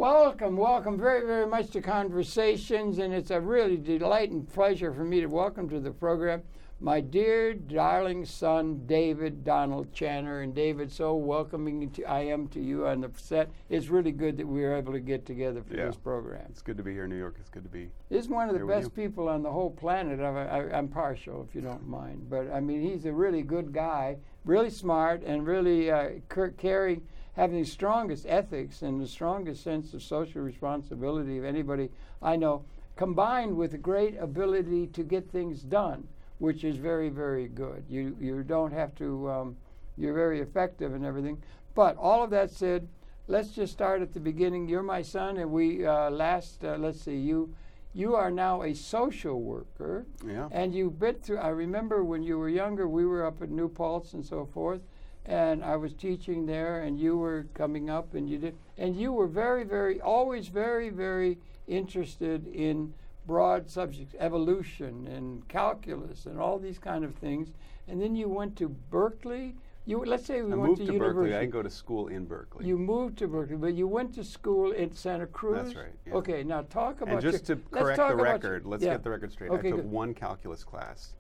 Welcome, welcome very, very much to Conversations, and it's a really delight and pleasure for me to welcome to the program my dear, darling son, David Donald Channer. And David, so welcoming I am to you on the set. It's really good that we were able to get together for this program. It's good to be here in New York. It's good to be He's one of the best people on the whole planet. I'm partial, if you don't mind. But, I mean, he's a really good guy, really smart, and really having the strongest ethics and the strongest sense of social responsibility of anybody I know, combined with a great ability to get things done, which is very, very good. You don't have to, you're very effective and everything. But all of that said, let's just start at the beginning. You're my son, and we let's see, you are now a social worker. Yeah. And you've been through, I remember when you were younger, we were up at New Paltz and so forth, and I was teaching there, and you were coming up, and you were always very, very interested in broad subjects, evolution and calculus and all these kind of things. And then you went to Berkeley. Let's say we went to university. Berkeley. I go to school in Berkeley. You moved to Berkeley, but you went to school in Santa Cruz. That's right. Yeah. Okay, now talk about. And just to correct the record, let's get the record straight. Okay, I took good. one calculus class,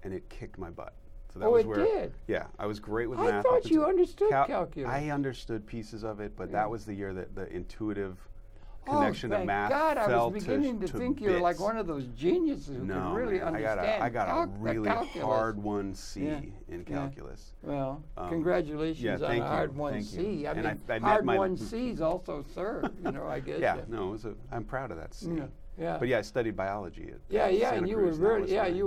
and it kicked my butt. So that was where, did? Yeah, I was great with I math. I thought you understood calculus. I understood pieces of it, but that was the year that the intuitive connection of math God, fell I was beginning to think you were like one of those geniuses who can really understand. I got a really hard 1C in calculus. Yeah. Well, congratulations on a hard 1C. I mean, hard 1Cs also serve, I guess. Yeah, no, I'm proud of that C. Yeah. But I studied biology at Santa and you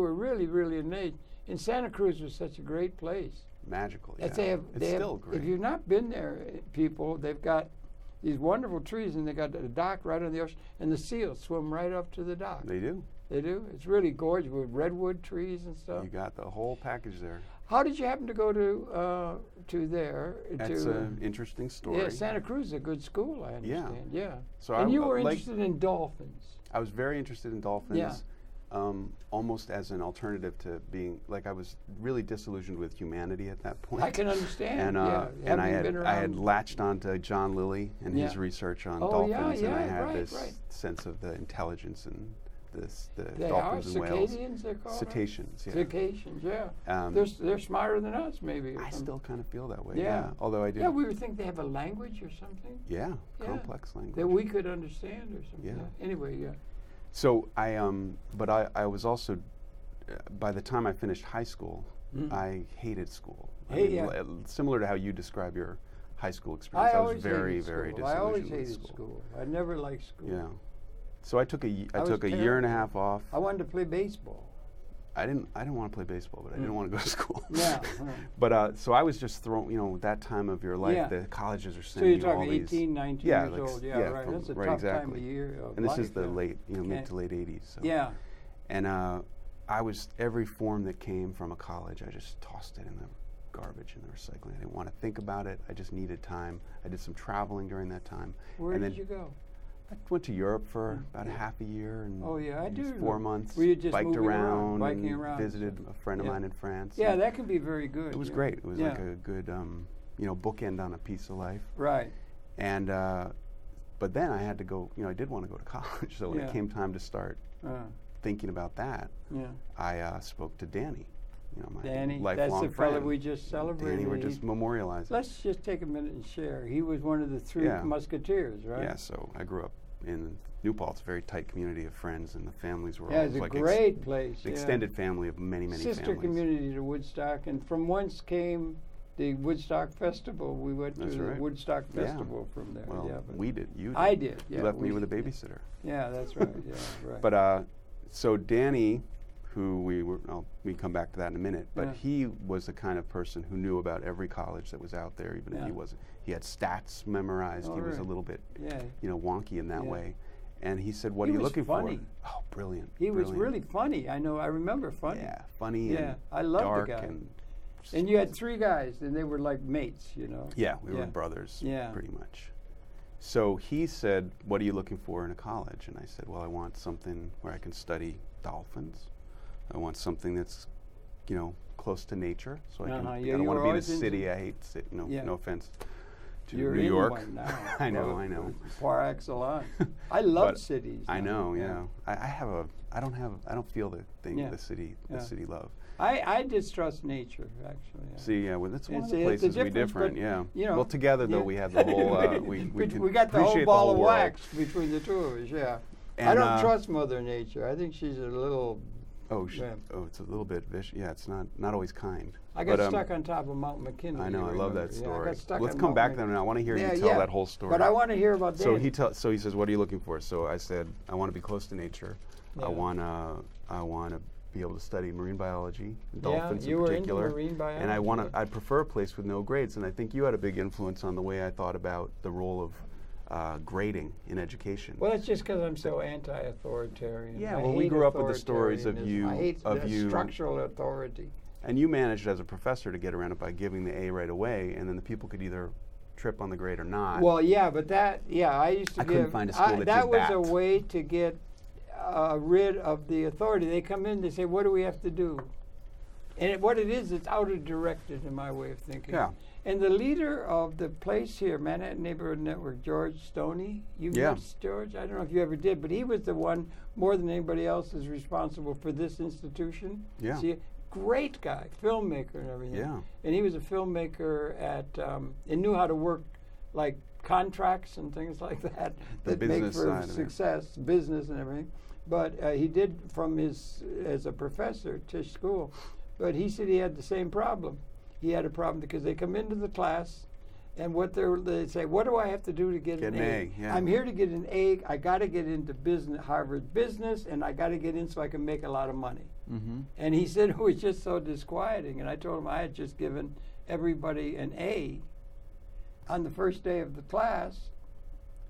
were really, really amazed. And Santa Cruz was such a great place. Magical, It's still great. If you've not been there, people, they've got these wonderful trees, and they got a dock right on the ocean, and the seals swim right up to the dock. They do. They do. It's really gorgeous with redwood trees and stuff. You got the whole package there. How did you happen to go to there? That's an interesting story. Yeah, Santa Cruz is a good school, I understand. Yeah. So and you were interested in dolphins. I was very interested in dolphins. Yeah. Almost as an alternative to being, I was really disillusioned with humanity at that point. I can understand. And I had latched onto John Lilly and his research on dolphins, and I had this sense of the intelligence and the dolphins and whales. Cetaceans, they're called? Cetaceans, yeah. Cetaceans, yeah. They're smarter than us, maybe. I still kind of feel that way, yeah. Although I do. Yeah, we would think they have a language or something. Yeah, complex language. That we could understand or something. Yeah. Anyway, yeah. So but I was also, by the time I finished high school, I hated school. Similar to how you describe your high school experience, I was very, very disillusioned. I always hated school. I never liked school. Yeah. So I took a year and a half off. I wanted to play baseball. I didn't want to play baseball, but I didn't want to go to school. Yeah. But so I was just thrown, that time of your life, the colleges are sending you all these. So you're talking 18, 19 years old. Yeah, right. That's a tough time of year. And this is the mid to late 80s. So. Yeah. And I was, every form that came from a college, I just tossed it in the garbage and the recycling. I didn't want to think about it. I just needed time. I did some traveling during that time. Where did you go? I went to Europe for about a half a year and 4 months. Were you just biked around, biking around, visited a friend of mine in France. Yeah, that can be very good. It was great. It was like a good, bookend on a piece of life. Right. And but then I had to go. I did want to go to college. So when it came time to start thinking about that, I spoke to Danny. My Danny, lifelong that's the friend. fellow we just celebrated. Danny, we're just memorializing. Let's just take a minute and share. He was one of the three musketeers, right? Yeah, so I grew up in New Paltz, a very tight community of friends, and the families were all it's a great place. Extended family of many families. Sister community to Woodstock, and from whence came the Woodstock Festival. We went to the Woodstock Festival from there. Well, we did. You did. I did. Yeah, you left me with a babysitter. Yeah, that's right. Yeah, right. But so Danny, who we come back to that in a minute, but he was the kind of person who knew about every college that was out there, even if he wasn't. He had stats memorized. He was a little bit, wonky in that way. And he said, "What are you looking for?" Oh, brilliant! He was really funny. I remember funny. Yeah, funny. Yeah, I loved dark the guy. And you had three guys, and they were like mates, Yeah, we were brothers, pretty much. So he said, "What are you looking for in a college?" And I said, "Well, I want something where I can study dolphins. I want something that's, close to nature, so I don't want to be in a city. I hate, no offense You're New in York. one now. I know. Par excellence. I love cities. I know. Yeah. I don't feel the thing. The city love. I distrust nature, actually. See, well, that's one of the places we different. Yeah. Well, together though, we have the whole. We got the whole ball of wax between the two of us. Yeah. And I don't trust Mother Nature. I think she's a little. It's a little bit vicious. Yeah, it's not always kind. I got stuck on top of Mount McKinley. I know. I love that story. Yeah, let's come back then. I want to hear you tell that whole story. But I want to hear about that. So he says, "What are you looking for?" So I said, "I want to be close to nature. Yeah. I want to be able to study marine biology, dolphins in particular, into marine biology, and I prefer a place with no grades." And I think you had a big influence on the way I thought about the role of grading in education. Well, it's just because I'm so anti-authoritarian. Yeah, well, we grew up with the stories of you. I hate structural authority. And you managed as a professor to get around it by giving the A right away, and then the people could either trip on the grade or not. Well, yeah, but I used to couldn't find a school that did that. That was a way to get rid of the authority. They come in, they say, what do we have to do? And what it is, it's outer-directed in my way of thinking. Yeah. And the leader of the place here, Manhattan Neighborhood Network, George Stoney, you met George? I don't know if you ever did, but he was the one, more than anybody else, is responsible for this institution. Yeah. See, great guy, filmmaker and everything. Yeah. And he was a filmmaker and knew how to work like contracts and things like that make for success, business and everything. But he did as a professor, Tisch School. But he said he had the same problem. He had a problem because they come into the class, and they say, "What do I have to do to get an A?" Yeah. I'm here to get an A. I got to get into Harvard business, and I got to get in so I can make a lot of money. Mm-hmm. And he said it was just so disquieting. And I told him I had just given everybody an A on the first day of the class,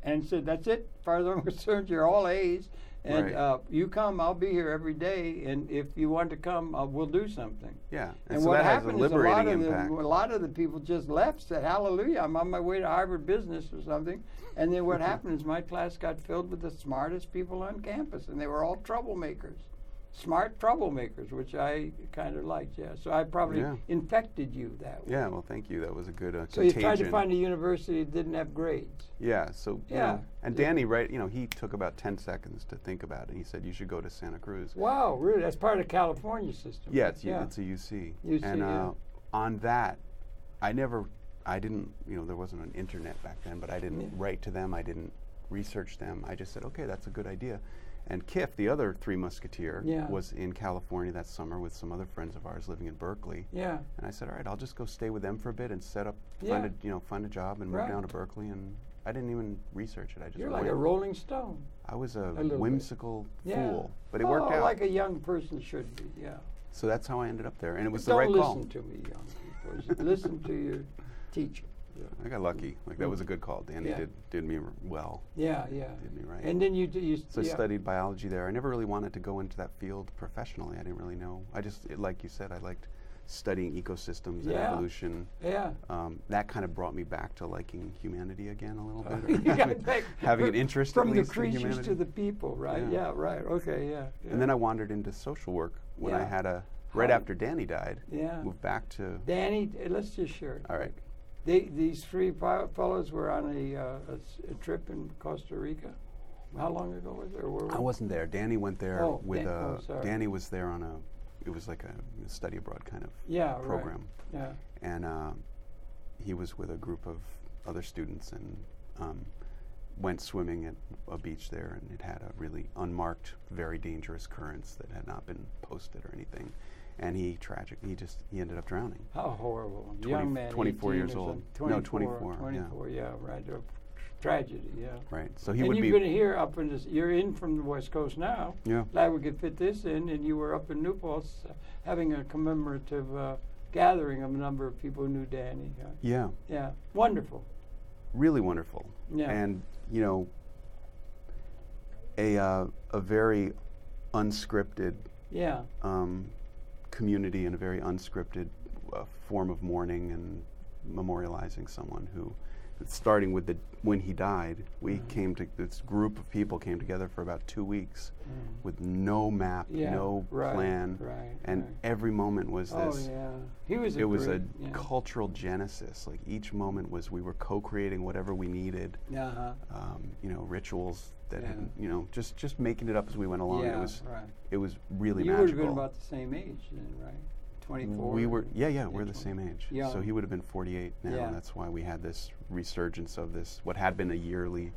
and said, "That's it. As far as I'm concerned, you're all A's." And you come, I'll be here every day, and if you want to come, we'll do something. Yeah, and so what that happened has a liberating is impact. a lot of the people just left, said, "Hallelujah, I'm on my way to Harvard Business or something." And then what happened is my class got filled with the smartest people on campus, and they were all troublemakers. Smart troublemakers, which I kind of liked, So I probably infected you that way. Yeah, well, thank you. That was a good So you tried to find a university that didn't have grades. Yeah, so, and Danny, he took about 10 seconds to think about it. He said, you should go to Santa Cruz. Wow, really? That's part of the California system. Yeah, it's a UC. And on that, I didn't, there wasn't an internet back then, but I didn't write to them. I didn't research them. I just said, okay, that's a good idea. And Kiff, the other Three Musketeer, was in California that summer with some other friends of ours living in Berkeley. Yeah. And I said, all right, I'll just go stay with them for a bit and find a job and move down to Berkeley. And I didn't even research it. I just You're like a Rolling Stone. I was a whimsical fool, but it worked out. Like a young person should be. Yeah. So that's how I ended up there, and it was the right call. Don't listen to me, young people. Listen to your teacher. Yeah. I got lucky. That was a good call. Danny did me well. Yeah. Did me right. And then you So I studied biology there. I never really wanted to go into that field professionally. I didn't really know. I just, like you said, I liked studying ecosystems and evolution. Yeah. That kind of brought me back to liking humanity again a little bit. Having an interest from at least the creatures in humanity. to the people, right? Yeah, right. Okay, yeah. And then I wandered into social work when I had right after Danny died. Yeah. Moved back to Danny. Let's just share it. All right. These three fellows were on a trip in Costa Rica. How long ago was it? Or I wasn't there. Danny went there with Danny was there on it was like a study abroad kind of program. Right. Yeah. And he was with a group of other students and went swimming at a beach there, and it had a really unmarked, very dangerous currents that had not been posted or anything. And he ended up drowning. How horrible. Young man, 24 years old. 24, 24, yeah, right. Tragedy, yeah. Right. So you've been here up in this, you're in from the West Coast now. Yeah. Glad we could fit this in, and you were up in New Paltz having a commemorative gathering of a number of people who knew Danny. Yeah. Yeah. Wonderful. Really wonderful. Yeah. And, a very unscripted community and a very unscripted form of mourning and memorializing someone who starting with when he died, we came to, this group of people came together for about 2 weeks with no map, no plan, and every moment was this. It was a cultural genesis. Like each moment was, we were co-creating whatever we needed. You know, rituals that had, you know, just making it up as we went along. It was really magical. You would have been about the same age then, right? 24. We were, we're the same age. So he would have been 48 now, and that's why we had this resurgence of this, what had been a yearly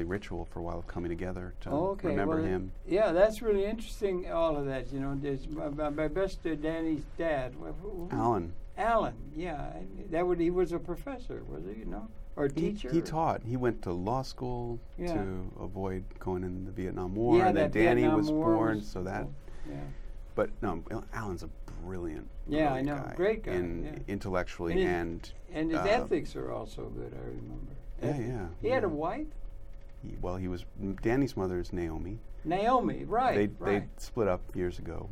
ritual for a while, of coming together to remember him. Yeah, that's really interesting. All of that, you know. There's my best Danny's dad, Alan. Alan, he was a professor, was he? You know, or a teacher. He taught. He went to law school to avoid going in the Vietnam War, and then Danny was born, so that. But no, Alan's a brilliant, I know, guy, great guy, intellectually and his ethics are also good. I remember. He had a wife. He was Danny's mother is Naomi. Naomi, right? They split up years ago.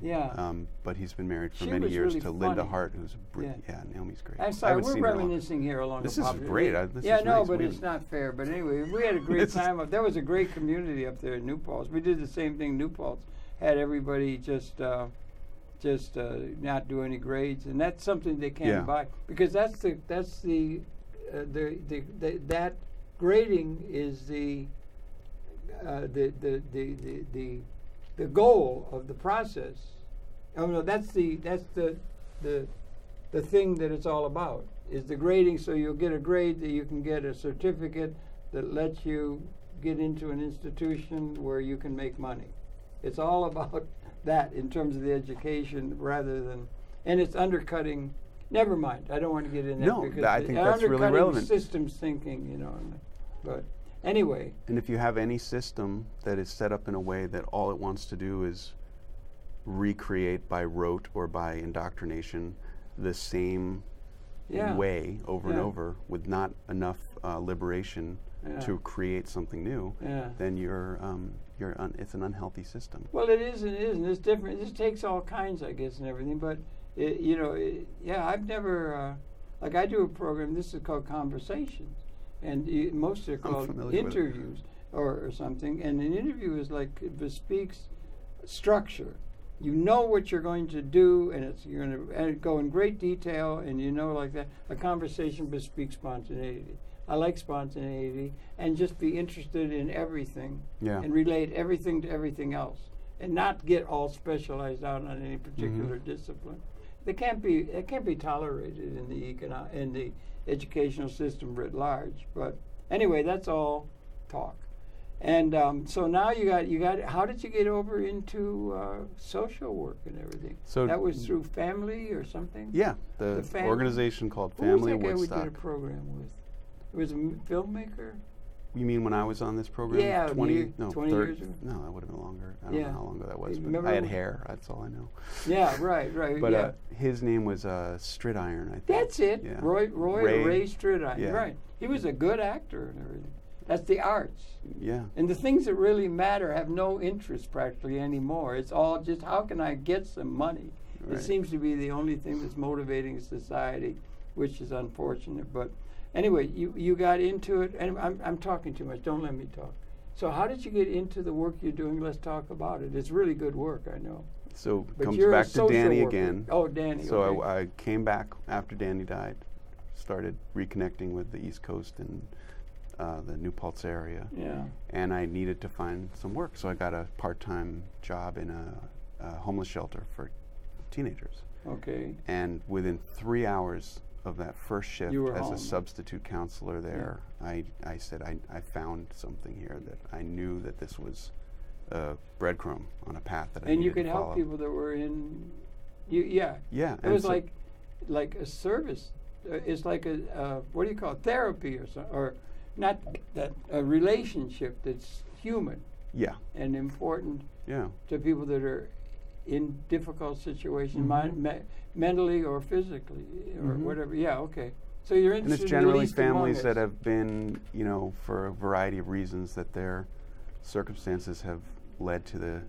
But he's been married for many years to Linda Hart, who's a brilliant. Naomi's great. I'm sorry, we're reminiscing here along this the is great. This is nice. But it's not fair. But anyway, we had a great time. There was a great community up there in New Paltz. We did the same thing. New Paltz had everybody just not do any grades, and that's something they can't buy, because that grading is the goal of the process. Oh no, that's the thing that it's all about, is the grading. So you'll get a grade that you can get a certificate that lets you get into an institution where you can make money. It's all about that in terms of the education, rather than, and it's undercutting. Never mind, I don't want to get into that, because I think that's really relevant. Systems thinking, you know. But anyway. And if you have any system that is set up in a way that all it wants to do is recreate by rote or by indoctrination the same way over and over, with not enough liberation to create something new, then it's an unhealthy system. Well, it is and it isn't. It's different. It takes all kinds, I guess, and everything. But I've never like, I do a program. This is called Conversations, and most are called interviews or something. And an interview is like, it bespeaks structure. You know what you're going to do, and you're going to go in great detail, and like that. A conversation bespeaks spontaneity. I like spontaneity, and just be interested in everything, and relate everything to everything else, and not get all specialized out on any particular discipline. It can't be tolerated in the educational system writ large. But anyway, that's all talk. And so now you got. How did you get over into social work and everything? So that was through family or something. Yeah, the organization called Family Woodstock. Who was that guy we did a program with? It was a filmmaker. You mean when I was on this program? Yeah, 20 years ago. No, that would have been longer. I don't know how long ago that was. But I had hair. That's all I know. Yeah, right. But his name was Stridiron, I think. That's it. Yeah. Ray Stridiron. Yeah. Right. He was a good actor and everything. That's the arts. Yeah. And the things that really matter have no interest practically anymore. It's all just, how can I get some money? Right. It seems to be the only thing that's motivating society, which is unfortunate. But anyway, you got into it, and I'm talking too much. Don't let me talk. So how did you get into the work you're doing? Let's talk about it. It's really good work, I know. So it comes back to Danny again. Oh, Danny. So I came back after Danny died, started reconnecting with the East Coast and the New Paltz area. Yeah. And I needed to find some work, so I got a part-time job in a homeless shelter for teenagers. Okay. And within 3 hours of that first shift as a substitute counselor there, I said, I found something here, that I knew that this was a breadcrumb on a path that I needed to follow. And you could help people that were in, Yeah. It was like a service. It's like a what do you call it? Therapy or something, or not that, a relationship that's human. Yeah. And important. Yeah. To people that are in difficult situations, mentally or physically or whatever. Yeah, okay. So you're interested. And it's generally families that have been, for a variety of reasons, that their circumstances have led to the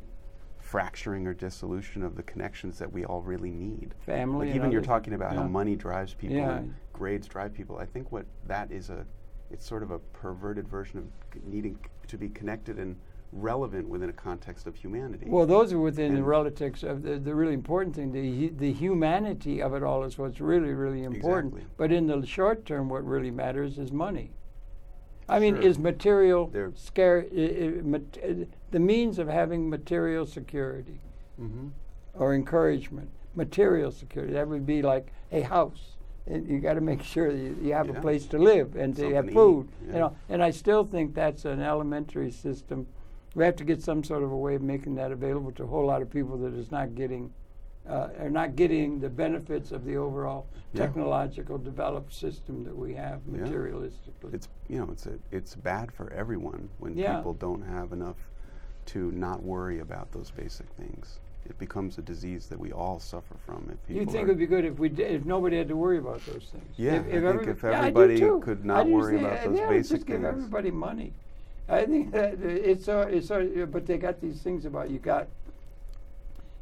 fracturing or dissolution of the connections that we all really need. Family. Like even you're talking about how money drives people Yeah. and grades drive people. I think what that is it's sort of a perverted version of needing to be connected and relevant within a context of humanity. Well, those are within the relatives of the really important thing. The humanity of it all is what's really, really important. Exactly. But in the short term, what really matters is money. I mean, Sure. is material the means of having material security or encouragement. Material security, that would be like a house. And you got to make sure that you have a place to live and to have food. Yeah. You know, and I still think that's an elementary system. We have to get some sort of a way of making that available to a whole lot of people that is not getting, are not getting the benefits of the overall technological developed system that we have materialistically. It's it's bad for everyone when people don't have enough to not worry about those basic things. It becomes a disease that we all suffer from. If people You'd think it would be good if if nobody had to worry about those things. Yeah, if everybody could not worry about those basic just things. Give everybody money. I think that it's but they got these things about you got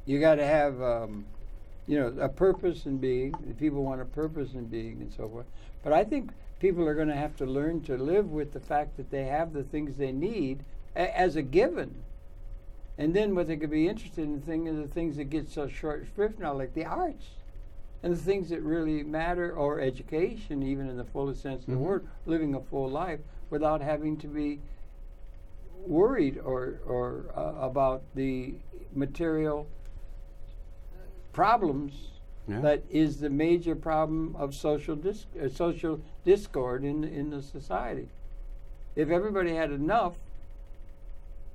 to have a purpose in being. People want a purpose in being and so forth. But I think people are going to have to learn to live with the fact that they have the things they need as a given. And then what they could be interested in are the things that get so short shrift now, like the arts. And the things that really matter, or education, even in the fullest sense of the word, living a full life without having to be worried or about the material problems that is the major problem of social discord in the society. If everybody had enough,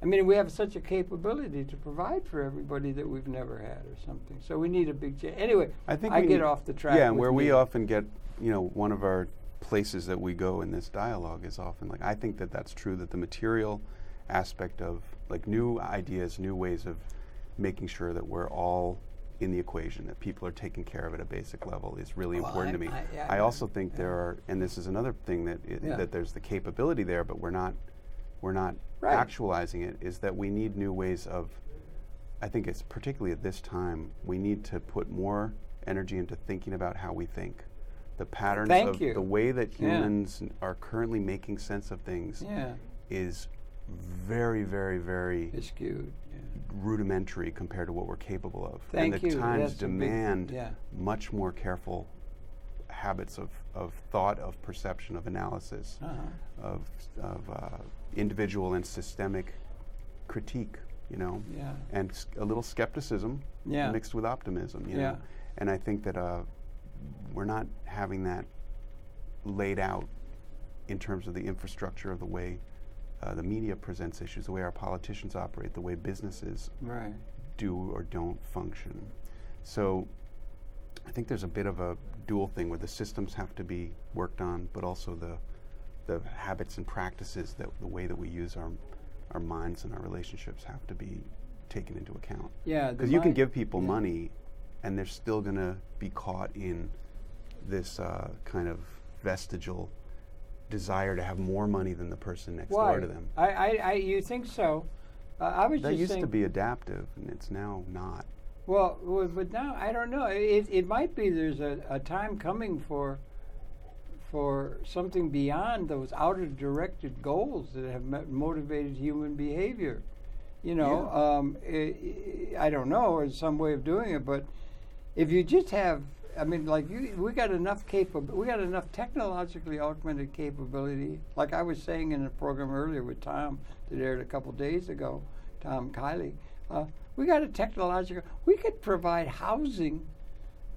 I mean, we have such a capability to provide for everybody that we've never had or something. So we need a big change. Anyway, I get off the track. Yeah, and where we often get, one of our places that we go in this dialogue is often like, I think that that's true, that the material aspect of like new ideas, new ways of making sure that we're all in the equation, that people are taken care of at a basic level is really important to me. I also think there are, and this is another thing that there's the capability there, but we're not actualizing it, is that we need new ways of, I think it's particularly at this time, we need to put more energy into thinking about how we think. The patterns of the way that humans are currently making sense of things is very, very, very skewed, rudimentary compared to what we're capable of. And the times demand much more careful habits of thought, of perception, of analysis, of individual and systemic critique, and a little skepticism mixed with optimism, know. And I think that we're not having that laid out in terms of the infrastructure of the way the media presents issues, the way our politicians operate, the way businesses do or don't function. So I think there's a bit of a dual thing where the systems have to be worked on, but also the habits and practices, that the way that we use our minds and our relationships have to be taken into account. Yeah, because you can give people money and they're still going to be caught in this kind of vestigial desire to have more money than the person next door to them. You think so? I was that just used saying, to be adaptive, and it's now not. Well, but now I don't know. It might be there's a time coming for something beyond those outer directed goals that have motivated human behavior. I don't know, or some way of doing it, but if you just have, I mean, like we got enough technologically augmented capability. Like I was saying in a program earlier with Tom that aired a couple days ago, Tom Kiley. We got a technological. We could provide housing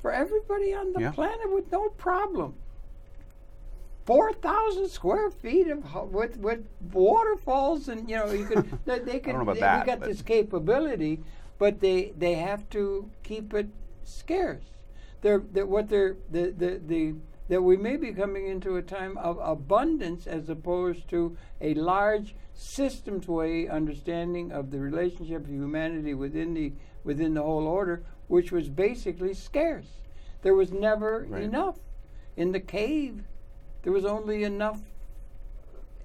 for everybody on the planet with no problem. 4,000 square feet with waterfalls, and you could. They could. I don't know about that. We got this capability, but they have to keep it scarce. That we may be coming into a time of abundance as opposed to a large systems way understanding of the relationship of humanity within the whole order, which was basically scarce. There was never enough. In the cave, there was only enough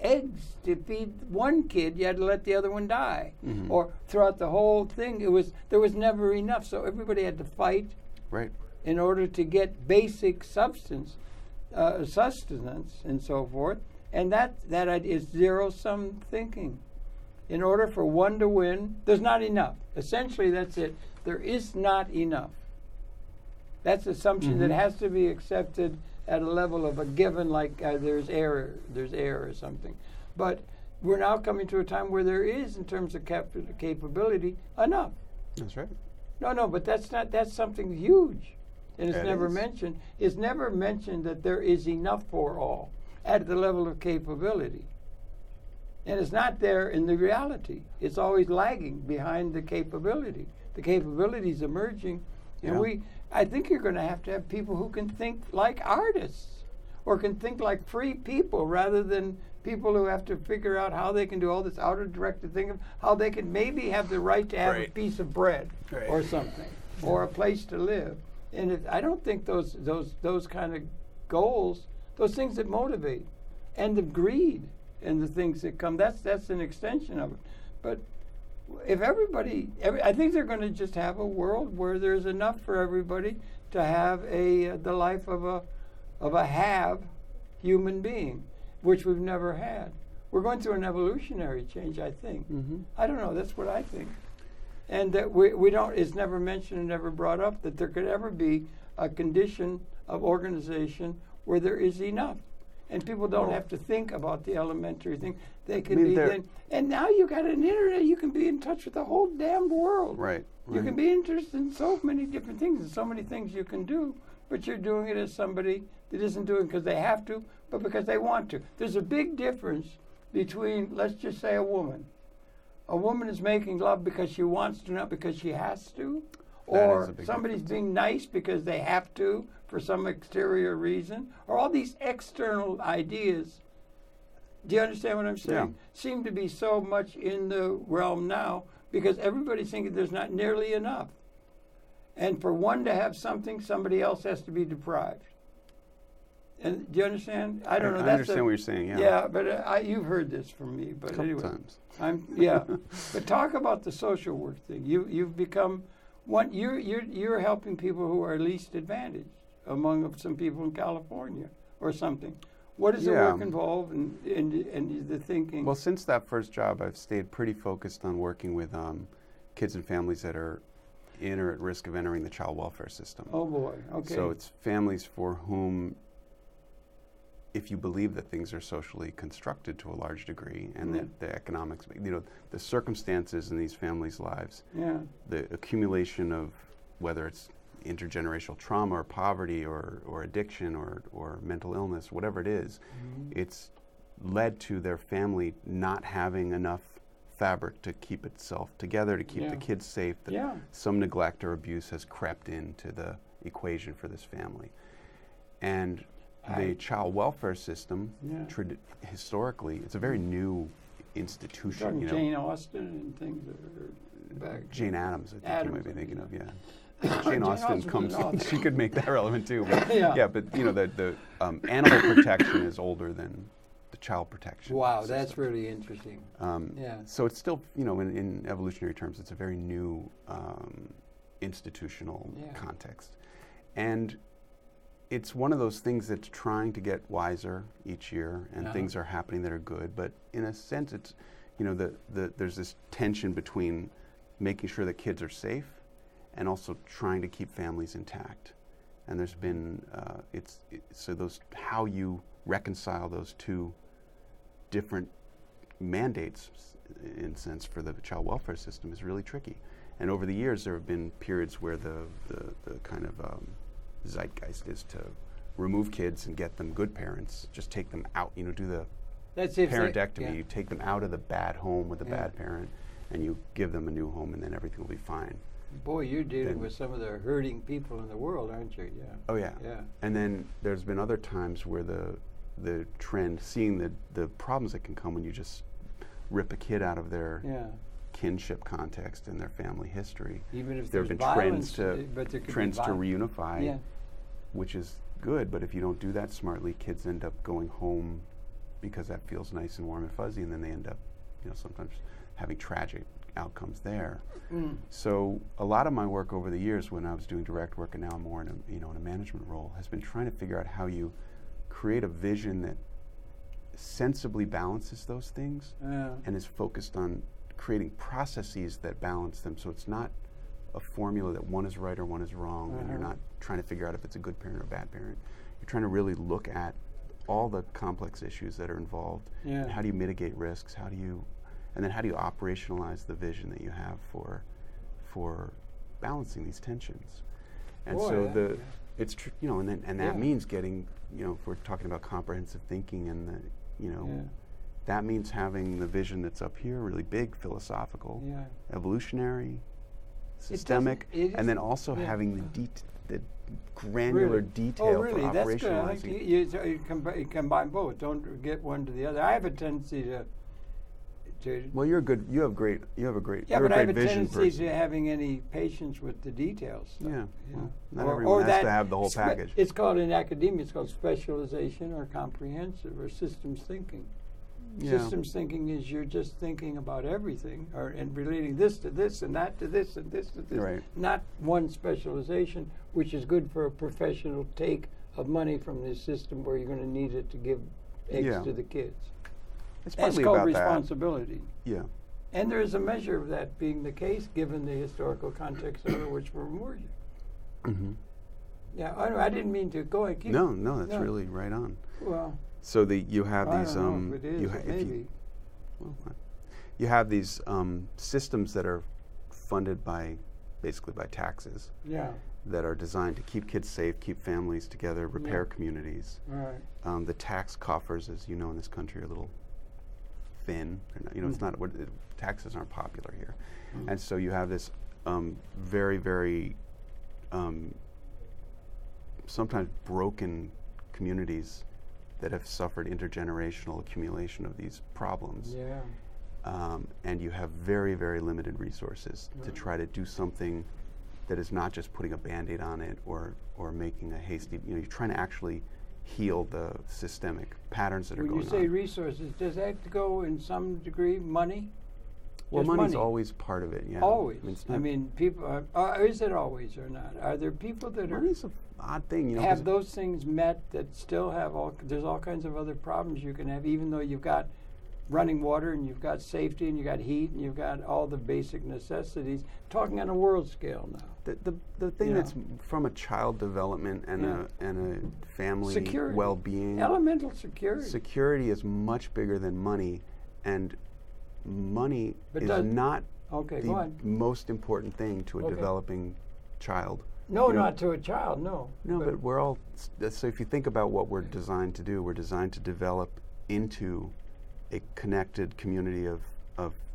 eggs to feed one kid, you had to let the other one die. Or throughout the whole thing, there was never enough. So everybody had to fight in order to get basic sustenance and so forth. And that is zero-sum thinking. In order for one to win, there's not enough. Essentially, that's it. There is not enough. That's an assumption that has to be accepted at a level of a given, like there's air or something. But we're now coming to a time where there is, in terms of capability, enough. That's right. No, but that's something huge. And it's never mentioned. It's never mentioned that there is enough for all at the level of capability. And it's not there in the reality. It's always lagging behind the capability. The capability is emerging. And I think you're going to have people who can think like artists or can think like free people rather than people who have to figure out how they can do all this outer-directed thing of how they can maybe have the right to have a piece of bread or something or a place to live. And I don't think those kind of goals, those things that motivate, and the greed and the things that come, that's an extension of it. But if I think they're going to just have a world where there's enough for everybody to have the life of a have human being, which we've never had. We're going through an evolutionary change, I think. I don't know. That's what I think. And that we don't. It's never mentioned and never brought up that there could ever be a condition of organization where there is enough. And people don't have to think about the elementary thing. They can be then. And now you got an internet. You can be in touch with the whole damn world. Right. You can be interested in so many different things and so many things you can do. But you're doing it as somebody that isn't doing it because they have to, but because they want to. There's a big difference between, let's just say, a woman. A woman is making love because she wants to, not because she has to. Or somebody's being nice because they have to for some exterior reason, or all these external ideas. Do you understand what I'm saying? Seem to be so much in the realm now because everybody's thinking there's not nearly enough. And for one to have something, somebody else has to be deprived. And do you understand? I don't know. I understand what you're saying. Yeah. Yeah, but you've heard this from me. But anyway, times. But talk about the social work thing. You've become one. You're helping people who are least advantaged among some people in California or something. What does the work involve in the thinking? Well, since that first job, I've stayed pretty focused on working with kids and families that are in or at risk of entering the child welfare system. Oh boy. Okay. So it's families for whom, if you believe that things are socially constructed to a large degree and that the economics, the circumstances in these families' lives, the accumulation of whether it's intergenerational trauma or poverty or addiction or mental illness, whatever it is, it's led to their family not having enough fabric to keep itself together, to keep the kids safe, that some neglect or abuse has crept into the equation for this family. And the child welfare system, historically, it's a very new institution. Jane Austen and things that are back. Jane Addams, I think you might be thinking of, Jane Austen comes. She could make that relevant too. But but the animal protection is older than the child protection. Wow, system. that's really interesting. So it's still, in evolutionary terms, it's a very new institutional context, and it's one of those things that's trying to get wiser each year, and things are happening that are good. But in a sense, it's there's this tension between making sure that kids are safe and also trying to keep families intact. And there's been how you reconcile those two different mandates, in a sense, for the child welfare system is really tricky. And over the years, there have been periods where the kind of zeitgeist is to remove kids and get them good parents, just take them out, do the parentectomy. You take them out of the bad home with the bad parent, and you give them a new home, and then everything will be fine. Boy, you're dealing with some of the hurting people in the world, aren't you? Oh, yeah. And then there's been other times where the trend, seeing the problems that can come when you just rip a kid out of their kinship context and their family history. Even if there have been trends to reunify, Yeah. which is good, but if you don't do that smartly, kids end up going home because that feels nice and warm and fuzzy, and then they end up, sometimes having tragic outcomes there. So a lot of my work over the years, when I was doing direct work, and now I'm more in a management role, has been trying to figure out how you create a vision that sensibly balances those things and is focused on creating processes that balance them, so it's not a formula that one is right or one is wrong, and you're not trying to figure out if it's a good parent or a bad parent. You're trying to really look at all the complex issues that are involved, and how do you mitigate risks, and then how do you operationalize the vision that you have for balancing these tensions. And so that means getting, if we're talking about comprehensive thinking, and that means having the vision that's up here, really big, philosophical, evolutionary, systemic, and then also having the granular detail for operationalizing. That's good. You combine both. Don't get one to the other. I have a tendency to. Well, you're good. You have a great vision. Yeah, but I have a tendency to having any patience with the details. Well, not everyone has to have the whole package. It's called in academia. It's called specialization or comprehensive or systems thinking. Systems thinking is you're just thinking about everything, and relating this to this and that to this and this to this. Right. Not one specialization, which is good for a professional take of money from this system where you're going to need it to give eggs to the kids. It's That's partly called about responsibility. Yeah. And there is a measure of that being the case given the historical context under which we're emerging. Mm-hmm. Yeah, I didn't mean to go and keep. No, that's really right on. Well. So you have I these. don't know if it is, maybe. You have these systems that are funded basically by taxes. Yeah. That are designed to keep kids safe, keep families together, repair communities. Right. The tax coffers, as you know, in this country, are a little thin. It's not. Taxes aren't popular here, and so you have this very, very sometimes broken communities that have suffered intergenerational accumulation of these problems. Yeah. And you have very, very limited resources to try to do something that is not just putting a Band-Aid on it or making a hasty, you're trying to actually heal the systemic patterns that are going on. When you say resources, does that go in some degree money? Well, just money's money. Always part of it, yeah. Always. I mean, people, is it always or not? Are there people that money's an odd thing, have those things met that still have there's all kinds of other problems you can have, even though you've got running water and you've got safety and you've got heat and you've got all the basic necessities, talking on a world scale now. The thing that's from a child development and a family security. Well-being. Elemental security. Security is much bigger than money, and money is not the most important thing to a developing child. No, not to a child, no. No, but we're all, so if you think about what we're designed to do, we're designed to develop into a connected community of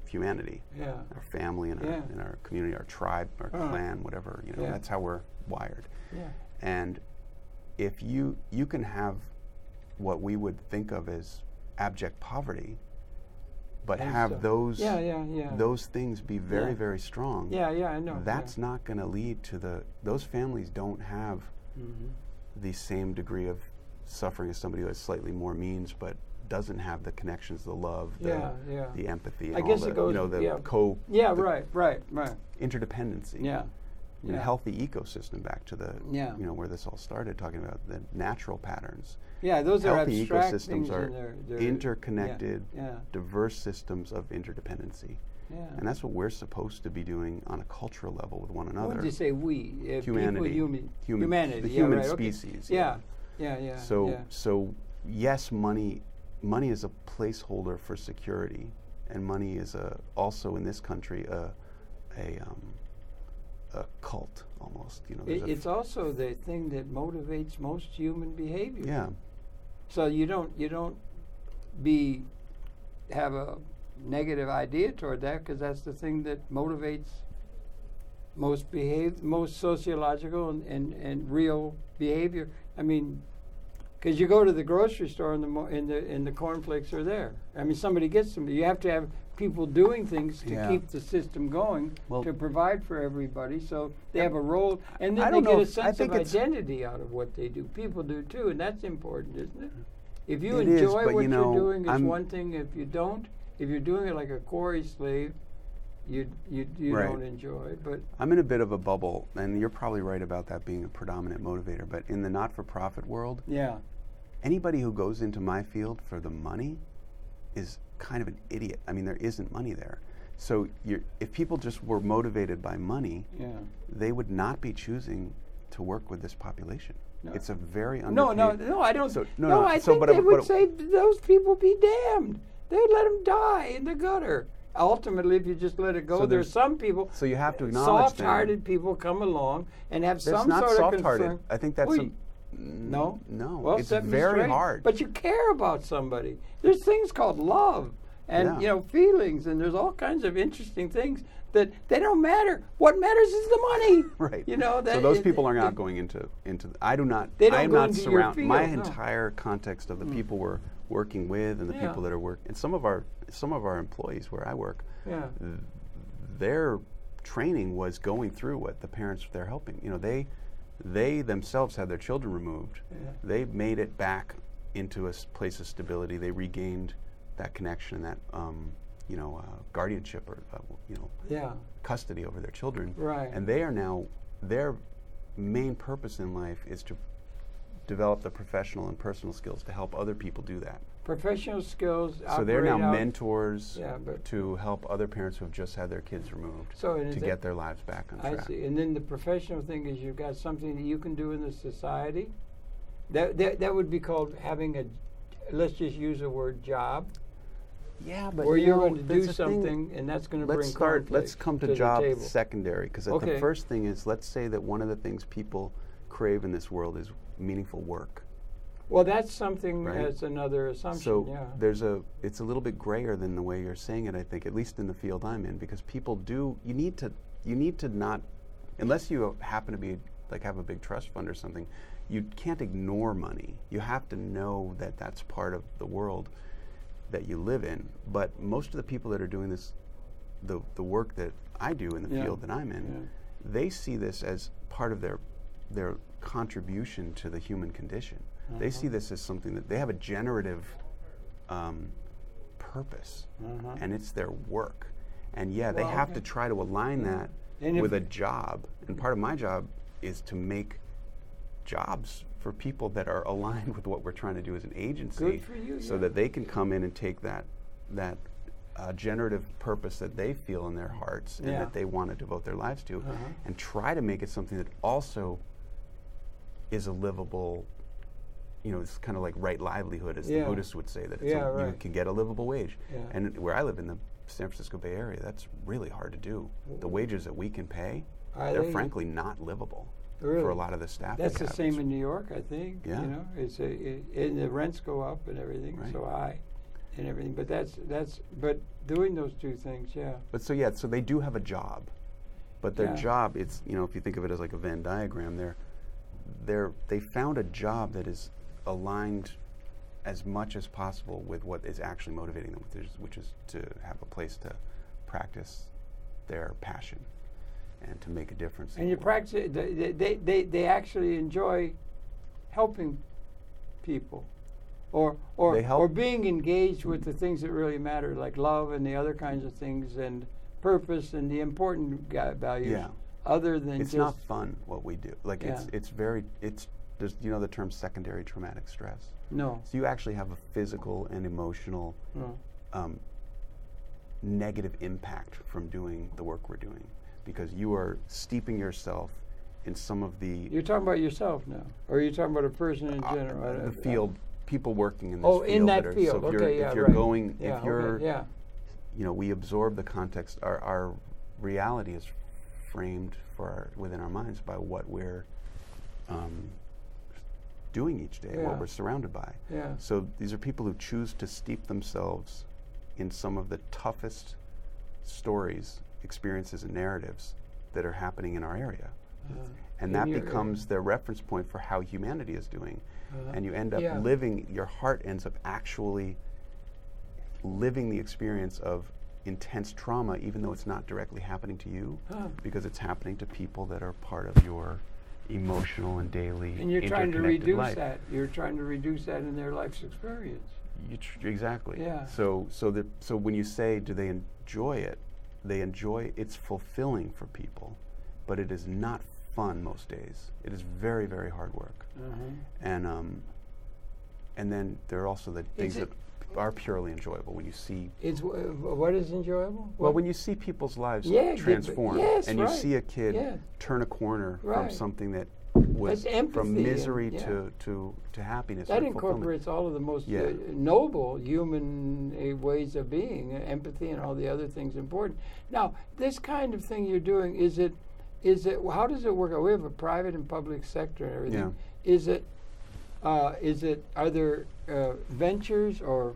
humanity. Yeah. Our family and our community, our tribe, our clan, whatever, that's how we're wired. Yeah. And if you can have what we would think of as abject poverty, but have those things be very, very strong. Yeah, I know. That's not going to lead to those families don't have the same degree of suffering as somebody who has slightly more means, but doesn't have the connections, the love, the empathy, and I guess it goes, right. Interdependency. Yeah. A healthy ecosystem, back to the where this all started, talking about the natural patterns. Yeah, those healthy are abstract ecosystems things are they're interconnected, diverse systems of interdependency. Yeah. And that's what we're supposed to be doing on a cultural level with one another. What did you say we? Humanity. People, humanity. The human right, species. Okay. Yeah. So yes, money is a placeholder for security, and money is also in this country a cult almost. It's also the thing that motivates most human behavior. Yeah. So you don't have a negative idea toward that, because that's the thing that motivates most sociological and real behavior. I mean, because you go to the grocery store and the cornflakes are there. I mean, somebody gets them. You have to have people doing things to keep the system going, to provide for everybody. So they have a role, and then they get a sense of identity out of what they do. People do too, and that's important, isn't it? If you It enjoy is, what you're doing, it's one thing. If you don't, if you're doing it like a quarry slave, you Right. don't enjoy. But I'm in a bit of a bubble, and you're probably right about that being a predominant motivator. But in the not-for-profit world, yeah, anybody who goes into my field for the money is kind of an idiot. I mean, there isn't money there. So if people just were motivated by money, yeah. they would not be choosing to work with this population. No. It's a very No, underpaid. I don't. So, I think they would say those people be damned. They'd let them die in the gutter. Ultimately, if you just let it go, So there's some people. So you have to acknowledge soft-hearted people come along and have that's some not sort soft-hearted. of concern. I think that's Well, no. No, Well, it's set me very straight. hard. But you care about somebody. There's things called love, and feelings, and there's all kinds of interesting things that they don't matter. What matters is the money. Right. That so those people are not going into. I do not. They don't I am go not into your surround. field, My no. entire context of the people we're working with and the people that are working, and some of our employees where I work. Yeah. Their training was going through what the parents they're helping. They themselves had their children removed. Yeah. They made it back into a place of stability. They regained that connection, that guardianship or custody over their children. Right. And they are now, their main purpose in life is to develop the professional and personal skills to help other people do that. Professional skills. So they're now out. mentors Yeah, but to help other parents who have just had their kids removed to get their lives back on track. I see. And then the professional thing is you've got something that you can do in the society. That would be called having a, let's just use the word job. Yeah, but where you're going to do something, and that's going to bring conflict. Let's come to the job table. secondary, because the first thing is, let's say that one of the things people crave in this world is meaningful work. Well, that's something. Right? That's another assumption. So it's a little bit grayer than the way you're saying it. I think, at least in the field I'm in, because people do. You need to not, unless you happen to be have a big trust fund or something. You can't ignore money. You have to know that that's part of the world that you live in. But most of the people that are doing this, the work that I do in the field that I'm in, they see this as part of their contribution to the human condition. They see this as something that they have a generative purpose, and it's their work. And they have to try to align that with a job. And part of my job is to make jobs for people that are aligned with what we're trying to do as an agency. Good for you, so that they can come in and take that generative purpose that they feel in their hearts and that they want to devote their lives to, and try to make it something that also is a livable, it's kind of like right livelihood, as the Buddhists would say, that you can get a livable wage. And where I live in the San Francisco Bay Area, that's really hard to do. The wages that we can pay, they're frankly not livable. Really? For a lot of the staff. That's the same in New York, I think. Yeah. And the rents go up and everything, so high, and everything. But but doing those two things, But so they do have a job, but their job, it's if you think of it as like a Venn diagram, they found a job that is aligned as much as possible with what is actually motivating them, which is to have a place to practice their passion and to make a difference. And you practice it, they actually enjoy helping people or being engaged with the things that really matter, like love and the other kinds of things, and purpose and the important values. Other than it's not fun what we do. There's the term secondary traumatic stress. No. So you actually have a physical and emotional negative impact from doing the work we're doing, because you are steeping yourself in some of the... You're talking about yourself now, or are you talking about a person in general? The field, people working in this field. Oh, in that field. So if you're going, we absorb the context. Our reality is framed within our minds by what we're doing each day, what we're surrounded by. So these are people who choose to steep themselves in some of the toughest stories, experiences, and narratives that are happening in our area. And that becomes their reference point for how humanity is doing. And you end up your heart ends up actually living the experience of intense trauma, even though it's not directly happening to you, because it's happening to people that are part of your emotional and daily and you're trying to reduce life. that. You're trying to reduce that in their life's experience. Exactly. Yeah. So when you say, do they enjoy it? They enjoy it's fulfilling for people, but it is not fun most days. It is very, very hard work. And then there are also the things that are purely enjoyable when you see. What is enjoyable? Well, when you see people's lives transform, and you see a kid turn a corner from something that was from misery to happiness. That incorporates all of the most noble human ways of being, empathy and all the other things important. Now, this kind of thing you're doing, is it? How does it work? We have a private and public sector and everything. Yeah. Are there ventures or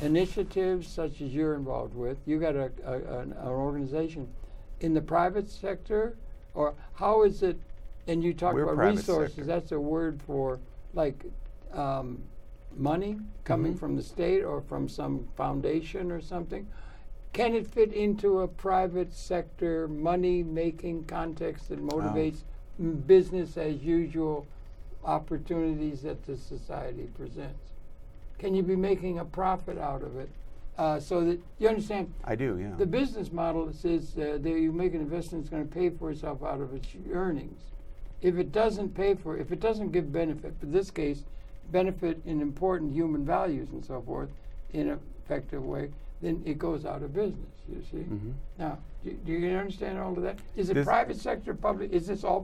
initiatives such as you're involved with? You got an organization in the private sector, or how is it? And you talk about resources. Sector. That's a word for like money coming from the state or from some foundation or something. Can it fit into a private sector money-making context that motivates business as usual opportunities that the society presents? Can you be making a profit out of it? So that you understand? I do, yeah. The business model says that you make an investment, it's going to pay for itself out of its earnings. If it doesn't if it doesn't give benefit, in this case, benefit in important human values and so forth, in an effective way, then it goes out of business, you see. Now, do you understand all of that? Is it private sector, public? Is this all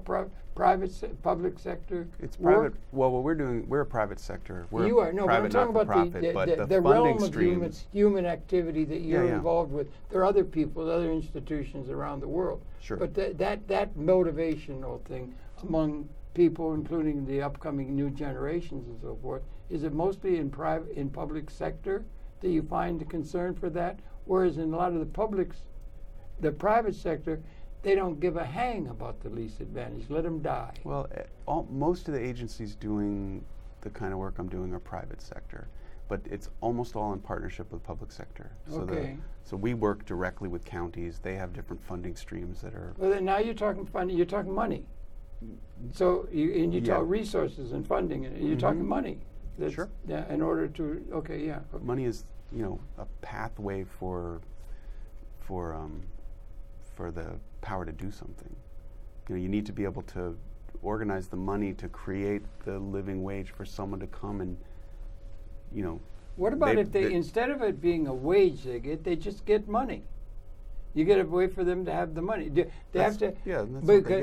public sector? It's private. Well, what we're doing, we're a private sector. You are. No, but I'm talking about the realm of human activity that you're involved with. There are other people, other institutions around the world. Sure. But that motivational thing among people, including the upcoming new generations and so forth, is it mostly in public sector that you find the concern for that? Whereas in a lot of the private sector, they don't give a hang about the least advantage. Let them die. Well, most of the agencies doing the kind of work I'm doing are private sector, but it's almost all in partnership with public sector. So we work directly with counties. They have different funding streams that are. Well, then now you're talking funding. You're talking money. So you talk resources and funding, and you're talking money. Sure. Yeah. In order to money is a pathway for the power to do something. You need to be able to organize the money to create the living wage for someone to come and What about if they instead of it being a wage they just get money? You get a way for them to have the money. They have to. Yeah,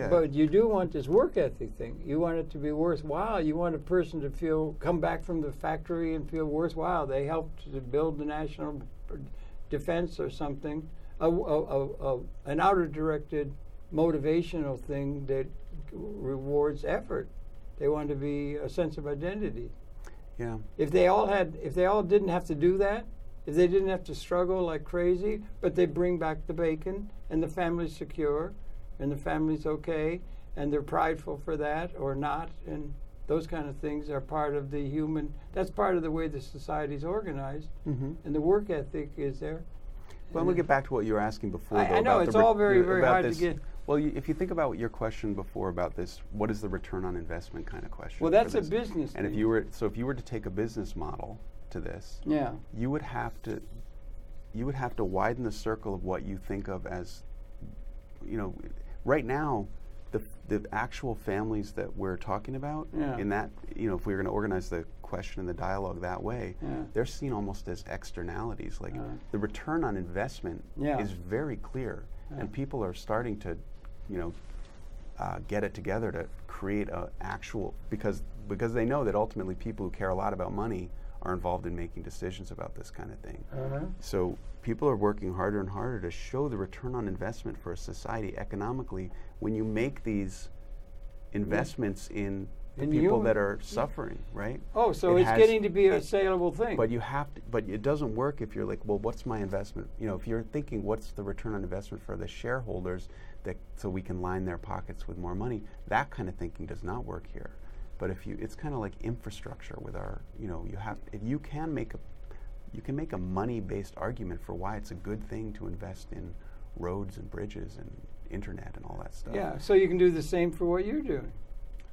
but you do want this work ethic thing. You want it to be worthwhile. You want a person to come back from the factory and feel worthwhile. They helped to build the national defense or something. An outer-directed motivational thing that rewards effort. They want to be a sense of identity. Yeah. If they all didn't have to do that, if they didn't have to struggle like crazy, but they bring back the bacon and the family's secure and the family's okay and they're prideful for that or not, and those kind of things are part of the human, that's part of the way the society's organized, and the work ethic is there. Well, I'm going to get back to what you were asking before. I know, it's all very, very hard to get. Well, if you think about your question before about this, what is the return on investment kind of question? Well, that's a business thing. And if you were to take a business model to this, you would have to widen the circle of what you think of as, right now, the actual families that we're talking about in that, if we were going to organize the question and the dialogue that way, they're seen almost as externalities. Like the return on investment is very clear, and people are starting to, get it together to create a actual because they know that ultimately people who care a lot about money are involved in making decisions about this kind of thing. So people are working harder and harder to show the return on investment for a society economically when you make these investments in the people that are suffering, right? Oh, so it's getting to be a saleable thing. But but it doesn't work if you're like, well, what's my investment? If you're thinking what's the return on investment for the shareholders so we can line their pockets with more money, that kind of thinking does not work here. But it's kind of like infrastructure with our, you can make a money-based argument for why it's a good thing to invest in roads and bridges and internet and all that stuff. Yeah, so you can do the same for what you're doing.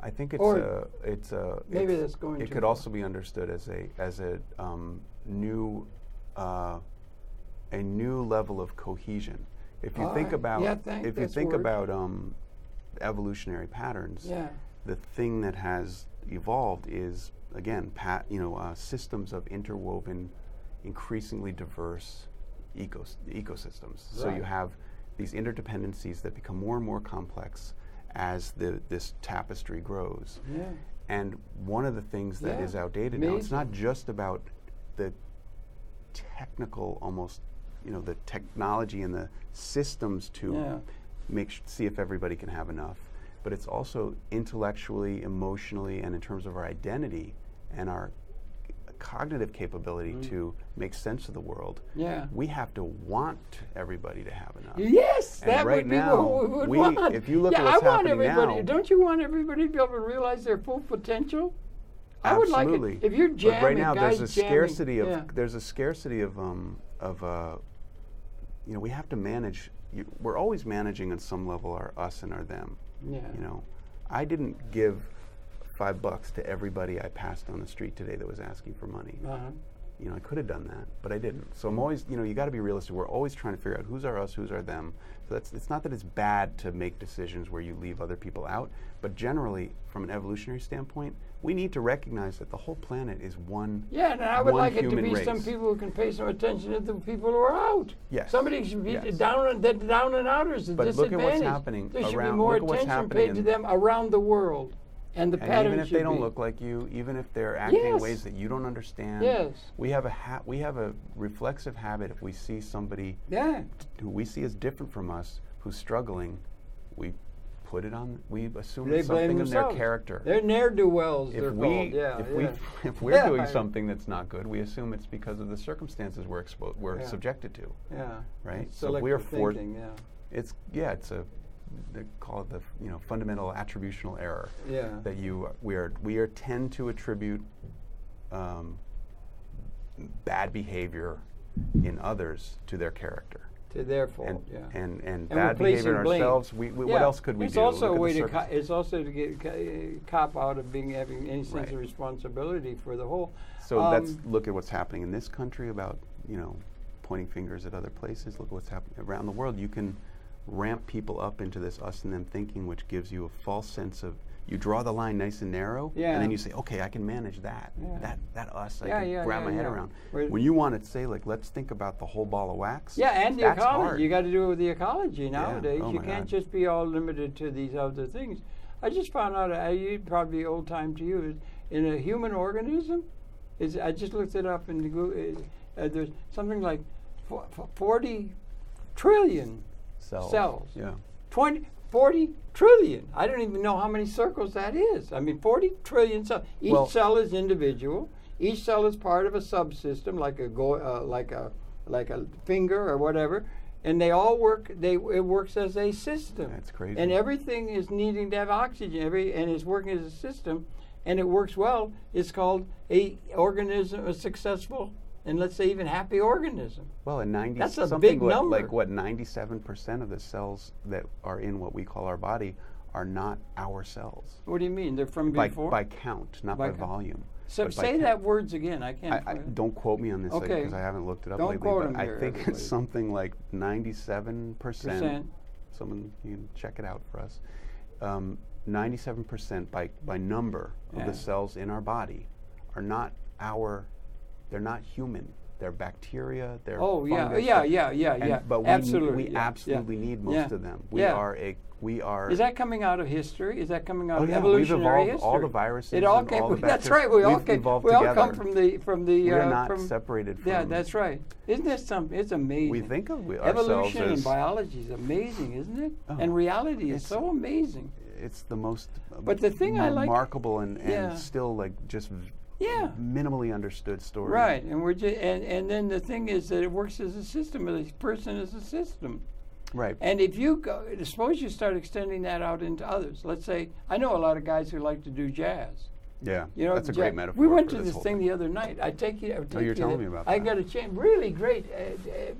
I think maybe that's going. It could also be understood as a new level of cohesion. If you think about evolutionary patterns, the thing that has evolved is again systems of interwoven, increasingly diverse ecosystems. Right. So you have these interdependencies that become more and more complex as this tapestry grows. Yeah. And one of the things that is outdated now, it's not just about the technical, almost, the technology and the systems to see if everybody can have enough, but it's also intellectually, emotionally, and in terms of our identity and our cognitive capability to make sense of the world. Yeah. We have to want everybody to have enough. Yes, and that right would be now, what we would want. If you look at what's happening now, don't you want everybody to be able to realize their full potential? Absolutely. I would like it if you're jamming. But right now, there's a scarcity of we have to manage. We're always managing on some level our us and our them. Yeah. I didn't give $5 to everybody I passed on the street today that was asking for money. I could have done that, but I didn't. So I'm always, you got to be realistic. We're always trying to figure out who's our us, who's our them. So it's not that it's bad to make decisions where you leave other people out, but generally, from an evolutionary standpoint, we need to recognize that the whole planet is one. Yeah, and I would like it to be race. Some people who can pay some attention to the people who are out. Yes. Somebody should be down and outers. But look at what's happening there should around. be more attention paid to them around the world. And the pattern even if they don't look like you, even if they're acting in ways that you don't understand, we have a reflexive habit. If we see somebody who we see as different from us, who's struggling, we put it on. We assume it's something in their character. They're ne'er-do-wells. If we're doing something that's not good, we assume it's because of the circumstances we're subjected to. Yeah. Right. So we are thinking. It's a. They call it the fundamental attributional error. Yeah. That we tend to attribute bad behavior in others to their character. To their fault. And bad behavior in ourselves. What else could we do? It's also a way it's also to get cop out of having any sense of responsibility for the whole. So let's look at what's happening in this country about pointing fingers at other places. Look at what's happening around the world. You can ramp people up into this us and them thinking, which gives you a false sense of, you draw the line nice and narrow, and then you say, okay, I can manage that. That us, I can grab my head around. When you want to say, let's think about the whole ball of wax. Yeah, and the ecology. Hard. You got to do it with the ecology nowadays. You can't just be all limited to these other things. I just found out, you'd probably be old time to you, in a human organism, I just looked it up in the Google, there's something like 40 trillion cells. Yeah. 40 trillion. I don't even know how many circles that is. I mean, 40 trillion cells. Each cell is individual. Each cell is part of a subsystem, like a finger or whatever, and they all work. It works as a system. That's crazy. And everything is needing to have oxygen. And it's working as a system, and it works well. It's called a successful, and let's say even happy organism. Well, and that's a big number. 97% of the cells that are in what we call our body are not our cells. What do you mean? They're from before? By count, not by volume. So say that words again. I can't. Don't quote me on this because I haven't looked it up lately. Quote but I think it's something like 97%. Someone, you can check it out for us. 97% by number of the cells in our body are not they're not human. They're bacteria. They're fungus. But we absolutely need most of them. We are. Is that coming out of history? Is that coming out of evolutionary history? All the viruses. It all came. That's right. We all come from the. We are not separated from. Yeah, that's right. Isn't that something? It's amazing. We think of evolution and biology is amazing, isn't it? And reality is so amazing. It's the most. But the thing I like, remarkable and still just. Minimally understood story. Right, and we're just, and then the thing is that it works as a system. The person is a system. Right. And if you suppose you start extending that out into others. Let's say I know a lot of guys who like to do jazz. Yeah, that's a great metaphor. We went to this thing the other night. You're telling me about that. I got a chance. Really great.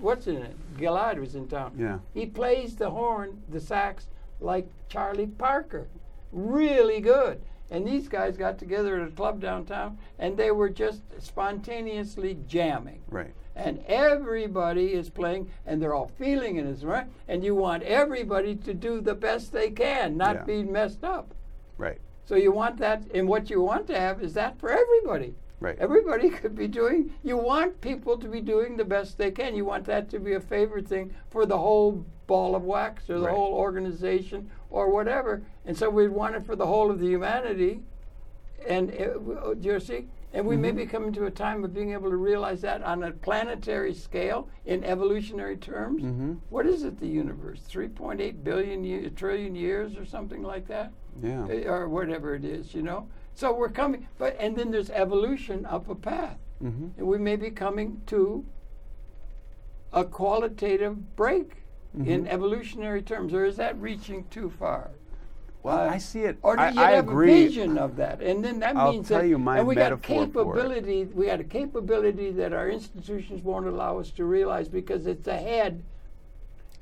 What's in it? Gilad was in town. Yeah. He plays the horn, the sax, like Charlie Parker. really good. And these guys got together at a club downtown, and they were just spontaneously jamming. Right. And everybody is playing, and they're all feeling it, right? And you want everybody to do the best they can, not be messed up. Right. So you want that, and what you want to have is that for everybody. Right. Everybody could be doing, you want people to be doing the best they can. You want that to be a favorite thing for the whole ball of wax or the whole organization or whatever. And so we'd want it for the whole of the humanity. And do you see? And we may be coming to a time of being able to realize that on a planetary scale in evolutionary terms. What is it, the universe? 3.8 trillion years or something like that? Yeah. Or whatever it is, you know? So we're coming, and then there's evolution up a path. And we may be coming to a qualitative break in evolutionary terms, or is that reaching too far? Well, I see it. Or do you have a vision of that? And then that means I'll tell you my and we got metaphor capability. We got a capability that our institutions won't allow us to realize because it's ahead.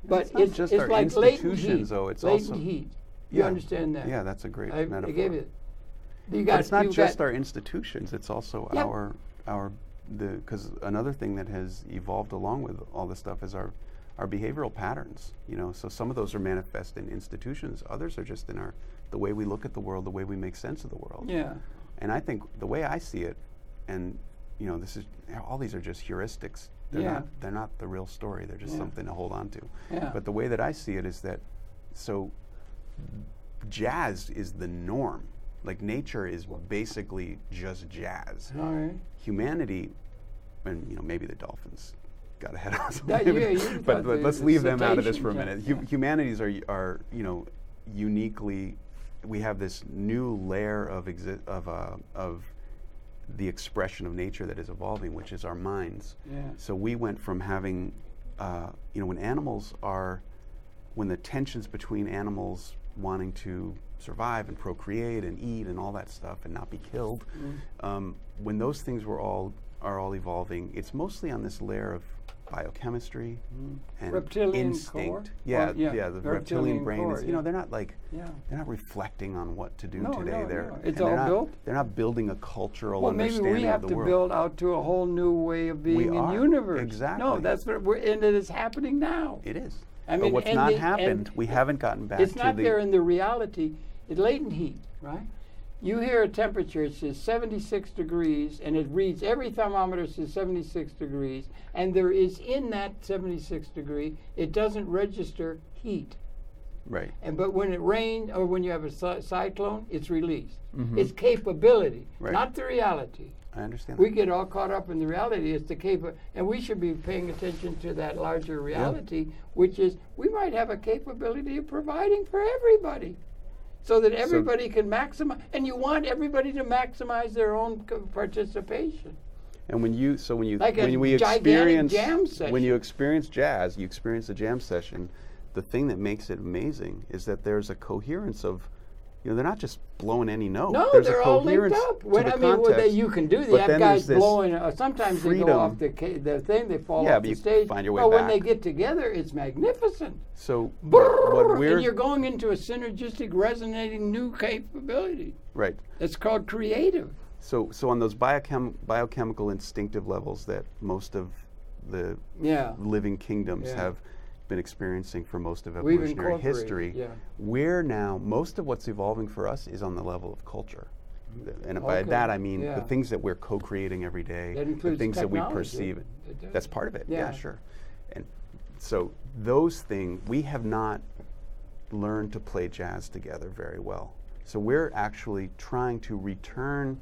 But it's just our like institutions, though. It's latent also heat. You understand that? Yeah, that's a great metaphor. I gave it. But it's not just our institutions. It's also because another thing that has evolved along with all this stuff is our behavioral patterns. You know, so some of those are manifest in institutions. Others are just in the way we look at the world, the way we make sense of the world. Yeah. And I think the way I see it, and you know, all these are just heuristics. They're not the real story. They're just something to hold on to. Yeah. But the way that I see it is that, jazz is the norm. Like nature is basically just jazz. All right. Humanity, and you know, maybe the dolphins got ahead of us. But let's leave them out of this for a minute. Humanities are you know, uniquely. We have this new layer of the expression of nature that is evolving, which is our minds. Yeah. So we went from having, you know, when the tensions between animals wanting to survive and procreate and eat and all that stuff and not be killed, when those things are all evolving, it's mostly on this layer of biochemistry and reptilian instinct. core? The reptilian brain core, is, you know, they're not like they're not reflecting on what to do today. It's all built. They're not building a cultural understanding maybe we have of the to world. build out to a whole new way of being in universe. Exactly. No, that's what and it is happening now. It is. I mean, but what's not happened, we haven't gotten back to it's not there in the reality. It's latent heat, right? You hear a temperature, it says 76 degrees, and it reads, every thermometer says 76 degrees, and there is in that 76 degree, it doesn't register heat. Right. But when it rains, or when you have a cyclone, it's released. It's capability, not the reality. I understand. We get all caught up in the reality. It's the and we should be paying attention to that larger reality, which is we might have a capability of providing for everybody, so that everybody can maximize. And you want everybody to maximize their own participation. And when you experience jazz, you experience a jam session. The thing that makes it amazing is that there's a coherence of. You know, they're not just blowing any note. No, there's they're a all linked coherence up. You can do. They have guys blowing. Sometimes freedom. They go off the thing. They fall off the stage. Find your way back. When they get together, it's magnificent. So and you're going into a synergistic, resonating new capability. Right. It's called creative. So on those biochemical instinctive levels that most of the living kingdoms have been experiencing for most of evolutionary history, we're now, most of what's evolving for us is on the level of culture. And by that I mean the things that we're co-creating every day, the things that we perceive. That's part of it, sure. And so those things, we have not learned to play jazz together very well. So we're actually trying to return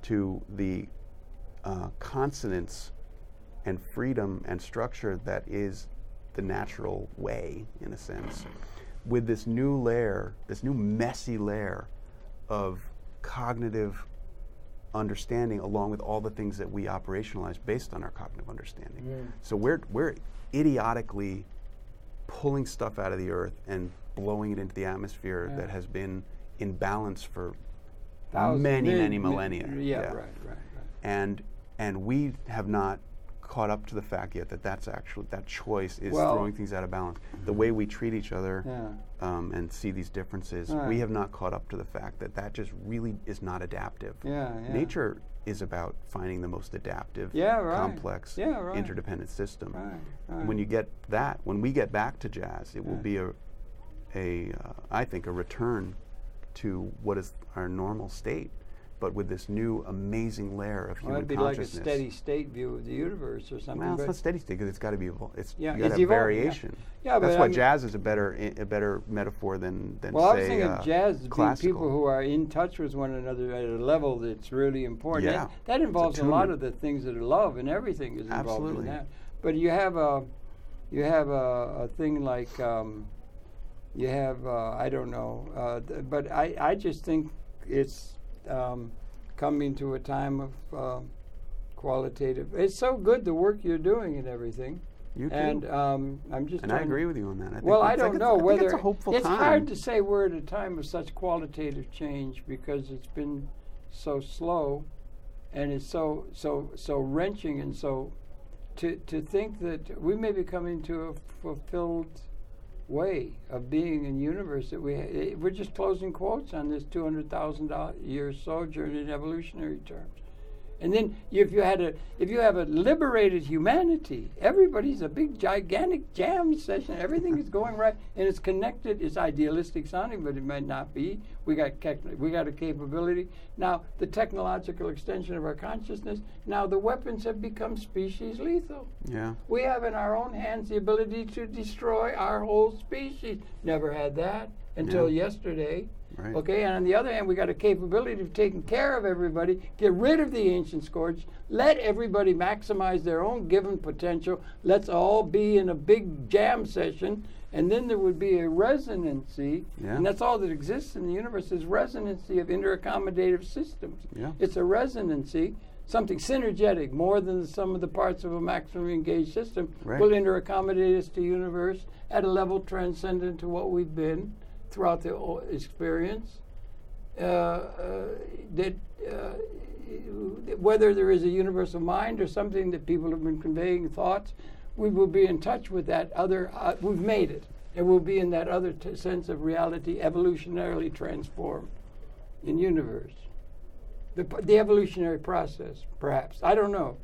to the consonance and freedom and structure that is the natural way, in a sense, with this new layer, this new messy layer of cognitive understanding, along with all the things that we operationalize based on our cognitive understanding. So we're idiotically pulling stuff out of the earth and blowing it into the atmosphere that has been in balance for many millennia. Right. And we have not caught up to the fact yet that that choice is throwing things out of balance. The way we treat each other and see these differences, we have not caught up to the fact that that just really is not adaptive. Nature is about finding the most adaptive, complex, interdependent system. When you get that, when we get back to jazz, it will be I think, a return to what is our normal state, but with this new amazing layer of human consciousness. It'd be like a steady state view of the universe or something. Well, it's not steady state because it's got to be you got to have variation. That's why jazz is a better metaphor than say I was thinking of jazz as being people who are in touch with one another at a level that's really important. That involves a lot of the things that are love, and everything is involved in that. But you have a thing like I don't know, but I just think it's coming to a time of qualitative. It's so good the work you're doing and everything. You too. And I'm just. And I agree with you on that. I think I don't know whether it's a hopeful time. It's hard to say we're at a time of such qualitative change because it's been so slow, and it's so wrenching, and so to think that we may be coming to a fulfilled way of being in the universe that we're just closing quotes on this 200,000 year sojourn in evolutionary terms. And then if you have a liberated humanity, everybody's a big gigantic jam session. Everything is going right, and it's connected. It's idealistic sounding, but it might not be. We got a capability now. The technological extension of our consciousness. Now the weapons have become species lethal. Yeah. We have in our own hands the ability to destroy our whole species. Never had that until yesterday. Right. Okay, and on the other hand, we got a capability of taking care of everybody, get rid of the ancient scourge, let everybody maximize their own given potential. Let's all be in a big jam session, and then there would be a resonancy, and that's all that exists in the universe is resonancy of interaccommodative systems. Yeah. It's a resonancy, something synergetic, more than the sum of the parts of a maximally engaged system, will interaccommodate us to the universe at a level transcendent to what we've been throughout the experience, whether there is a universal mind or something that people have been conveying thoughts, we will be in touch with that other, we've made it, and we'll be in that other sense of reality evolutionarily transformed in universe. The evolutionary process, perhaps, I don't know.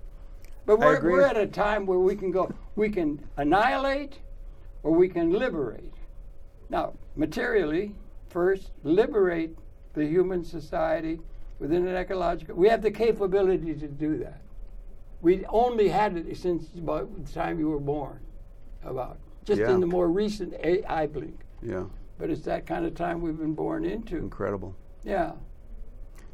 But we're at a time where we can annihilate or we can liberate. Now, materially, first, liberate the human society within an ecological. We have the capability to do that. We only had it since about the time you were born, in the more recent eye blink. Yeah. But it's that kind of time we've been born into. Incredible. Yeah.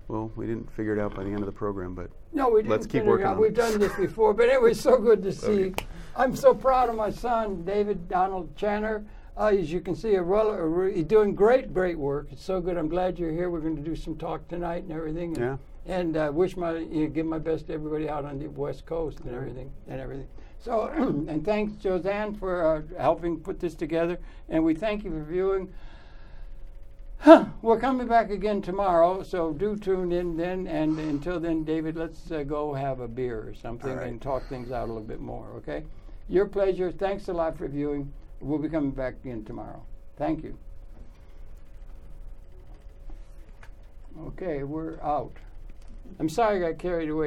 Well, we didn't figure it out by the end of the program, but no, we didn't. Let's keep working on it. We've done this before, but it was so good to see. Okay. I'm so proud of my son, David Donald Channer. As you can see, he's doing great work. It's so good. I'm glad you're here. We're going to do some talk tonight and everything. And give my best to everybody out on the West Coast and everything. So, and thanks, Joanne, for helping put this together. And we thank you for viewing. We're coming back again tomorrow, so do tune in then. And until then, David, let's go have a beer or something and talk things out a little bit more, okay? Your pleasure. Thanks a lot for viewing. We'll be coming back again tomorrow. Thank you. Okay, we're out. I'm sorry I got carried away.